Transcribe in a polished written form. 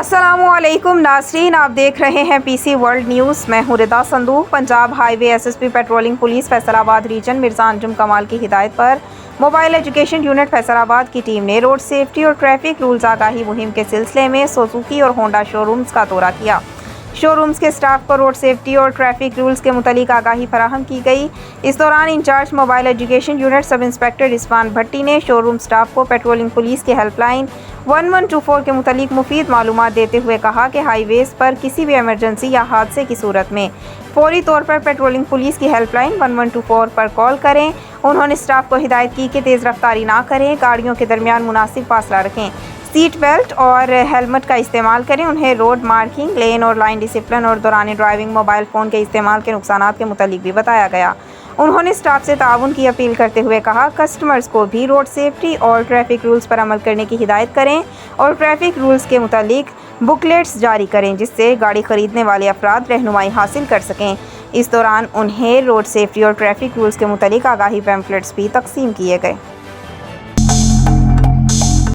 अस्सलामु अलैकुम नाज़रीन, आप देख रहे हैं पीसी वर्ल्ड न्यूज़। मैं हूं रिदा संदूक। Punjab highway SSP patrolling police Faisalabad region Mirza Anjum Kamal की हिदायत पर मोबाइल एजुकेशन यूनिट फैसलाबाद की टीम ने रोड सेफ्टी और ट्रैफिक रूल्स आगाही मुहिम के सिलसिले में सोजोकी और हंडा शोरूम्स का दौरा किया। शोरूम्स के स्टाफ को रोड सेफ्टी और ट्रैफिक रूल्स के मुतालिक आगाही फराहम की गई। इस दौरान incharge mobile education unit sub inspector Rizwan Bhatti ने शोरूम स्टाफ को पेट्रोलिंग पुलिस की हेल्पलाइन 1124 के मुतालिक मुफीद मालूमात देते हुए कहा कि हाईवेज़ पर किसी भी इमरजेंसी या हादसे की सूरत में फौरी तौर पर पेट्रोलिंग पुलिस की हेल्पलाइन 1124 पर कॉल करें। उन्होंने स्टाफ को हिदायत की कि तेज़ रफ्तारी ना करें, गाड़ियों के दरमियान मुनासिब फासला रखें, सीट बेल्ट और हेलमेट का इस्तेमाल करें। उन्हें रोड मार्किंग, लेन और लाइन डिसिप्लिन और दौरान ड्राइविंग मोबाइल फ़ोन के इस्तेमाल के नुकसानात के मुतालिक भी बताया गया। उन्होंने स्टाफ से ताउन की अपील करते हुए कहा, कस्टमर्स को भी रोड सेफ्टी और ट्रैफिक रूल्स पर अमल करने की हिदायत करें और ट्रैफिक रूल्स के मुतालिक बुकलेट्स जारी करें जिससे गाड़ी खरीदने वाले अफराद रहनुमाई हासिल कर सकें। इस दौरान उन्हें रोड सेफ्टी और ट्रैफिक रूल्स के मुतालिक आगाही पैम्फलेट्स भी तकसीम किए गए।